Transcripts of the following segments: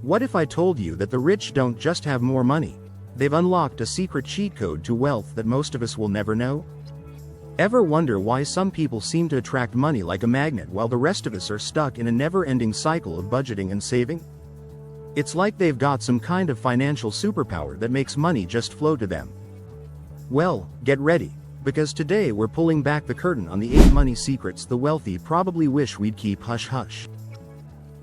What if I told you that the rich don't just have more money? They've unlocked a secret cheat code to wealth that most of us will never know? Ever wonder why some people seem to attract money like a magnet while the rest of us are stuck in a never-ending cycle of budgeting and saving? It's like they've got some kind of financial superpower that makes money just flow to them. Well, get ready, because today we're pulling back the curtain on the 8 money secrets the wealthy probably wish we'd keep hush-hush.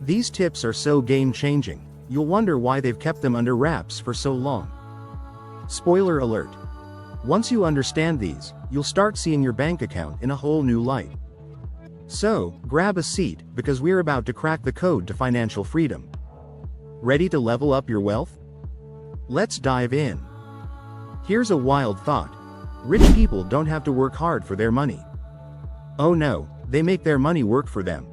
These tips are so game-changing, you'll wonder why they've kept them under wraps for so long. Spoiler alert. Once you understand these, you'll start seeing your bank account in a whole new light. So, grab a seat, because we're about to crack the code to financial freedom. Ready to level up your wealth? Let's dive in. Here's a wild thought. Rich people don't have to work hard for their money. Oh no, they make their money work for them.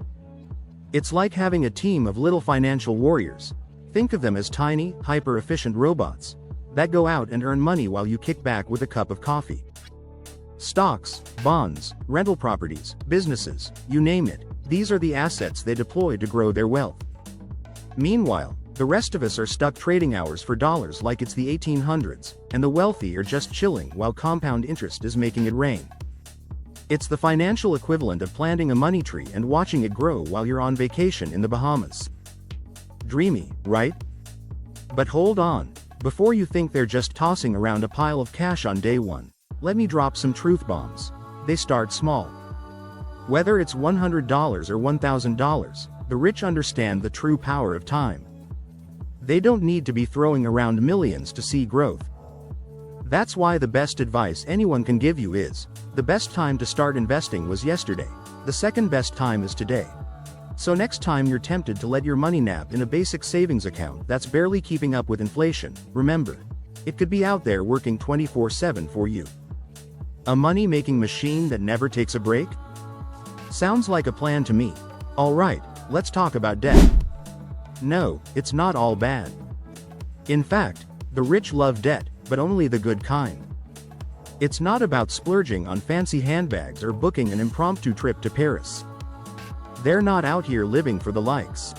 It's like having a team of little financial warriors. Think of them as tiny, hyper-efficient robots that go out and earn money while you kick back with a cup of coffee. Stocks, bonds, rental properties, businesses, you name it, these are the assets they deploy to grow their wealth. Meanwhile, the rest of us are stuck trading hours for dollars like it's the 1800s, and the wealthy are just chilling while compound interest is making it rain. It's the financial equivalent of planting a money tree and watching it grow while you're on vacation in the Bahamas. Dreamy, right? But hold on, before you think they're just tossing around a pile of cash on day one, let me drop some truth bombs. They start small. Whether it's $100 or $1,000, the rich understand the true power of time. They don't need to be throwing around millions to see growth. That's why the best advice anyone can give you is, the best time to start investing was yesterday, the second best time is today. So next time you're tempted to let your money nap in a basic savings account that's barely keeping up with inflation, remember, it could be out there working 24/7 for you. A money-making machine that never takes a break? Sounds like a plan to me. Alright, let's talk about debt. No, it's not all bad. In fact, the rich love debt, but only the good kind. It's not about splurging on fancy handbags or booking an impromptu trip to Paris. They're not out here living for the likes.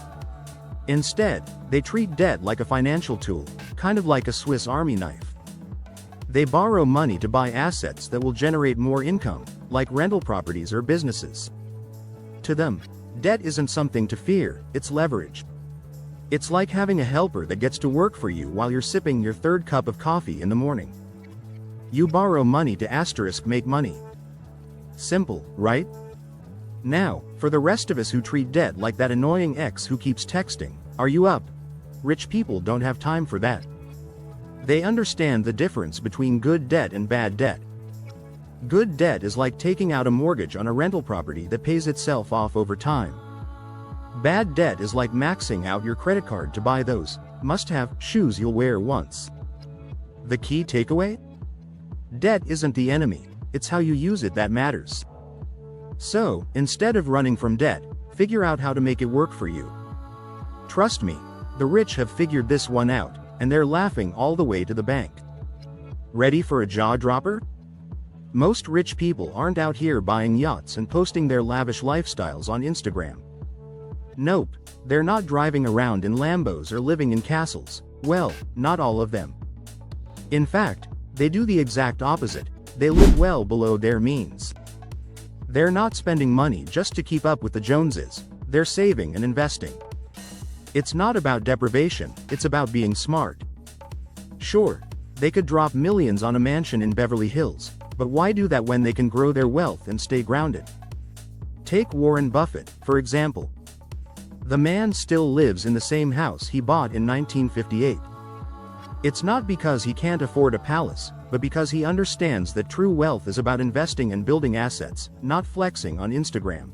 Instead, they treat debt like a financial tool, kind of like a Swiss Army knife. They borrow money to buy assets that will generate more income, like rental properties or businesses. To them, debt isn't something to fear, it's leverage. It's like having a helper that gets to work for you while you're sipping your third cup of coffee in the morning. You borrow money to make money. Simple, right? Now, for the rest of us who treat debt like that annoying ex who keeps texting, "Are you up?" Rich people don't have time for that. They understand the difference between good debt and bad debt. Good debt is like taking out a mortgage on a rental property that pays itself off over time. Bad debt is like maxing out your credit card to buy those must-have shoes you'll wear once. The key takeaway? Debt isn't the enemy, it's how you use it that matters. So, instead of running from debt, figure out how to make it work for you. Trust me, the rich have figured this one out, and they're laughing all the way to the bank. Ready for a jaw-dropper? Most rich people aren't out here buying yachts and posting their lavish lifestyles on Instagram. Nope, they're not driving around in Lambos or living in castles. Well, not all of them. In fact, they do the exact opposite. They live well below their means. They're not spending money just to keep up with the Joneses, they're saving and investing. It's not about deprivation, it's about being smart. Sure, they could drop millions on a mansion in Beverly Hills, but why do that when they can grow their wealth and stay grounded? Take Warren Buffett, for example. The man still lives in the same house he bought in 1958. It's not because he can't afford a palace, but because he understands that true wealth is about investing and building assets, not flexing on Instagram.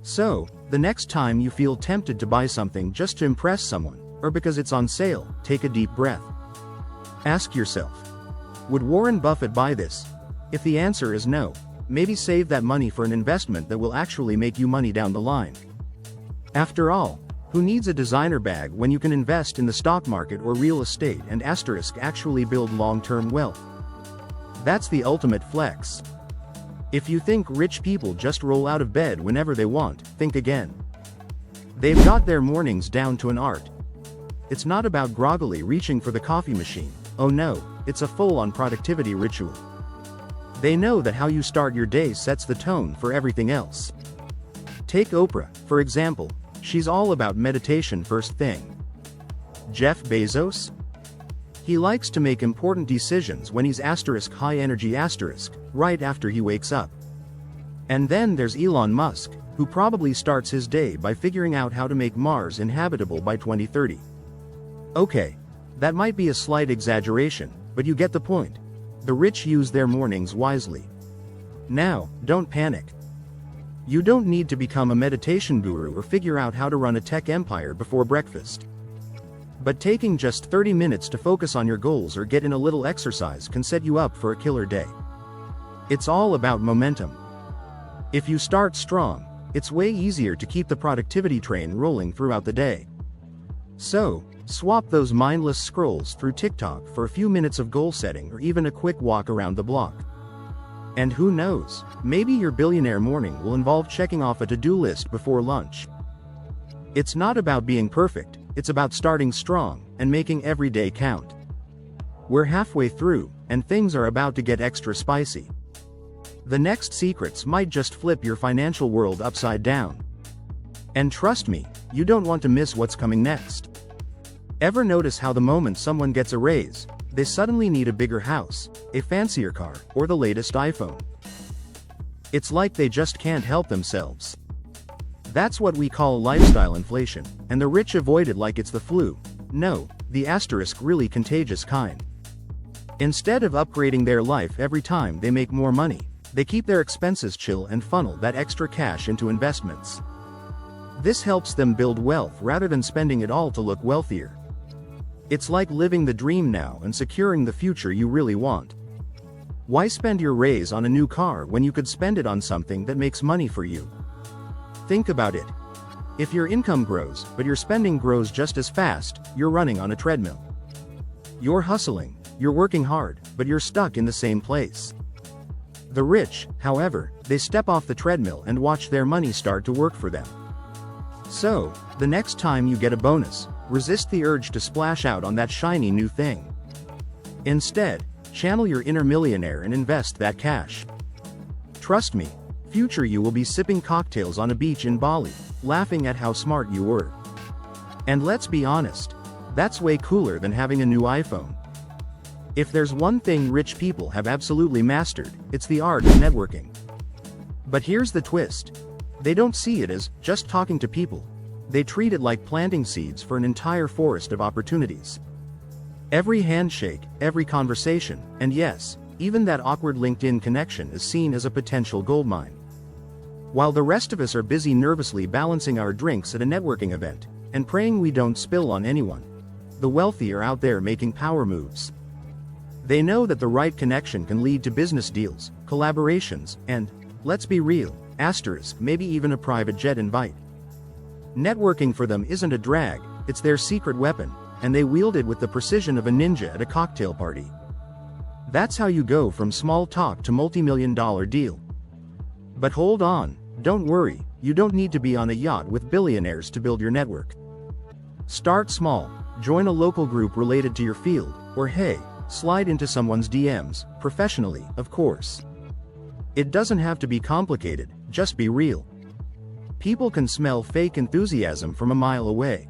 So, the next time you feel tempted to buy something just to impress someone, or because it's on sale, take a deep breath. Ask yourself, would Warren Buffett buy this? If the answer is no, maybe save that money for an investment that will actually make you money down the line. After all, who needs a designer bag when you can invest in the stock market or real estate and actually build long-term wealth? That's the ultimate flex. If you think rich people just roll out of bed whenever they want, think again. They've got their mornings down to an art. It's not about groggily reaching for the coffee machine. Oh no, it's a full-on productivity ritual. They know that how you start your day sets the tone for everything else. Take Oprah, for example. She's all about meditation first thing. Jeff Bezos? He likes to make important decisions when he's high energy right after he wakes up. And then there's Elon Musk, who probably starts his day by figuring out how to make Mars inhabitable by 2030. Okay, that might be a slight exaggeration, but you get the point. The rich use their mornings wisely. Now, don't panic. You don't need to become a meditation guru or figure out how to run a tech empire before breakfast. But taking just 30 minutes to focus on your goals or get in a little exercise can set you up for a killer day. It's all about momentum. If you start strong, it's way easier to keep the productivity train rolling throughout the day. So, swap those mindless scrolls through TikTok for a few minutes of goal setting or even a quick walk around the block. And who knows, maybe your billionaire morning will involve checking off a to-do list before lunch. It's not about being perfect, it's about starting strong and making every day count. We're halfway through, and things are about to get extra spicy. The next secrets might just flip your financial world upside down. And trust me, you don't want to miss what's coming next. Ever notice how the moment someone gets a raise, they suddenly need a bigger house, a fancier car, or the latest iPhone? It's like they just can't help themselves. That's what we call lifestyle inflation, and the rich avoid it like it's the flu. No, the really contagious kind. Instead of upgrading their life every time they make more money, they keep their expenses chill and funnel that extra cash into investments. This helps them build wealth rather than spending it all to look wealthier. It's like living the dream now and securing the future you really want. Why spend your raise on a new car when you could spend it on something that makes money for you? Think about it. If your income grows, but your spending grows just as fast, you're running on a treadmill. You're hustling, you're working hard, but you're stuck in the same place. The rich, however, they step off the treadmill and watch their money start to work for them. So, the next time you get a bonus, resist the urge to splash out on that shiny new thing. Instead, channel your inner millionaire and invest that cash. Trust me, future you will be sipping cocktails on a beach in Bali, laughing at how smart you were. And let's be honest, that's way cooler than having a new iPhone. If there's one thing rich people have absolutely mastered, it's the art of networking. But here's the twist. They don't see it as just talking to people. They treat it like planting seeds for an entire forest of opportunities. Every handshake, every conversation, and yes, even that awkward LinkedIn connection is seen as a potential goldmine. While the rest of us are busy nervously balancing our drinks at a networking event, and praying we don't spill on anyone, the wealthy are out there making power moves. They know that the right connection can lead to business deals, collaborations, and, let's be real, maybe even a private jet invite. Networking for them isn't a drag, it's their secret weapon, and they wield it with the precision of a ninja at a cocktail party. That's how you go from small talk to multi-million-dollar deal. But hold on, don't worry, you don't need to be on a yacht with billionaires to build your network. Start small, join a local group related to your field, or hey, slide into someone's DMs, professionally, of course. It doesn't have to be complicated, just be real. People can smell fake enthusiasm from a mile away.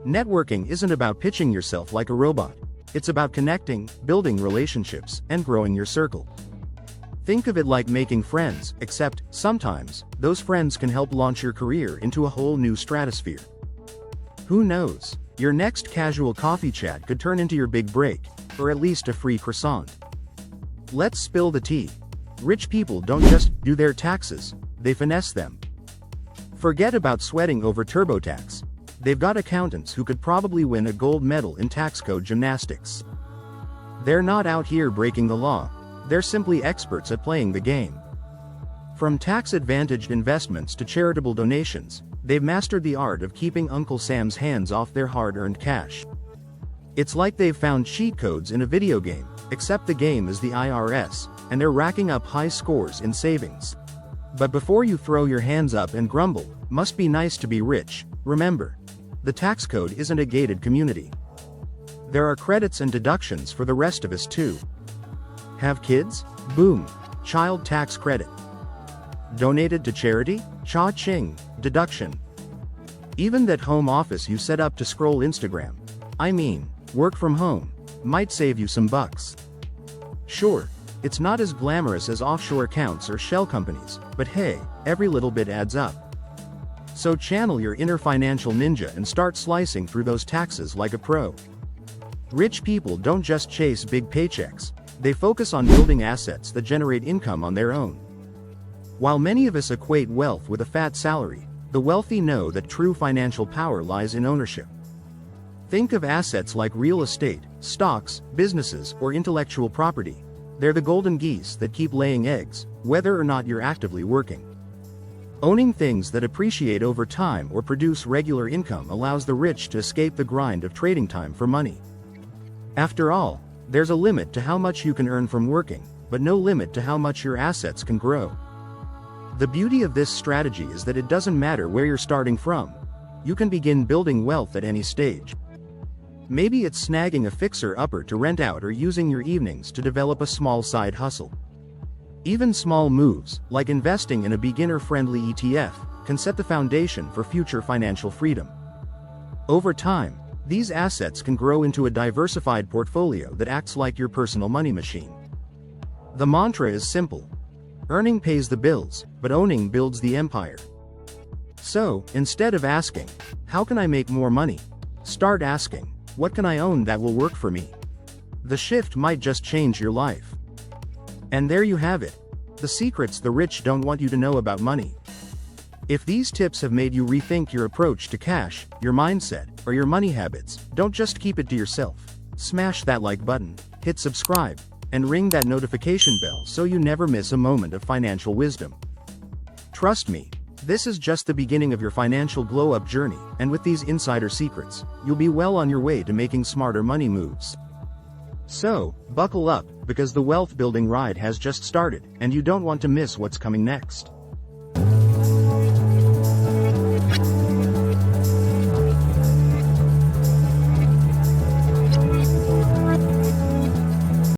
Networking isn't about pitching yourself like a robot. It's about connecting, building relationships, and growing your circle. Think of it like making friends, except, sometimes, those friends can help launch your career into a whole new stratosphere. Who knows? Your next casual coffee chat could turn into your big break, or at least a free croissant. Let's spill the tea. Rich people don't just do their taxes, they finesse them. Forget about sweating over TurboTax. They've got accountants who could probably win a gold medal in tax code gymnastics. They're not out here breaking the law, they're simply experts at playing the game. From tax-advantaged investments to charitable donations, they've mastered the art of keeping Uncle Sam's hands off their hard-earned cash. It's like they've found cheat codes in a video game, except the game is the IRS, and they're racking up high scores in savings. But before you throw your hands up and grumble, must be nice to be rich, remember. the tax code isn't a gated community. There are credits and deductions for the rest of us too. Have kids? Boom. Child tax credit. Donated to charity? Cha-ching, deduction. Even that home office you set up to scroll Instagram, I mean, work from home, might save you some bucks. Sure, it's not as glamorous as offshore accounts or shell companies, but hey, every little bit adds up. So channel your inner financial ninja and start slicing through those taxes like a pro. Rich people don't just chase big paychecks, they focus on building assets that generate income on their own. While many of us equate wealth with a fat salary, the wealthy know that true financial power lies in ownership. Think of assets like real estate, stocks, businesses, or intellectual property. They're the golden geese that keep laying eggs, whether or not you're actively working. Owning things that appreciate over time or produce regular income allows the rich to escape the grind of trading time for money. After all, there's a limit to how much you can earn from working, but no limit to how much your assets can grow. The beauty of this strategy is that it doesn't matter where you're starting from. You can begin building wealth at any stage. Maybe it's snagging a fixer-upper to rent out or using your evenings to develop a small side hustle. Even small moves, like investing in a beginner-friendly ETF, can set the foundation for future financial freedom. Over time, these assets can grow into a diversified portfolio that acts like your personal money machine. The mantra is simple. Earning pays the bills, but owning builds the empire. So, instead of asking, how can I make more money? Start asking, what can I own that will work for me? The shift might just change your life. And there you have it. The secrets the rich don't want you to know about money. If these tips have made you rethink your approach to cash, your mindset, or your money habits, don't just keep it to yourself. Smash that like button, hit subscribe, and ring that notification bell so you never miss a moment of financial wisdom. Trust me, this is just the beginning of your financial glow-up journey, and with these insider secrets, you'll be well on your way to making smarter money moves. So, buckle up, because the wealth-building ride has just started, and you don't want to miss what's coming next.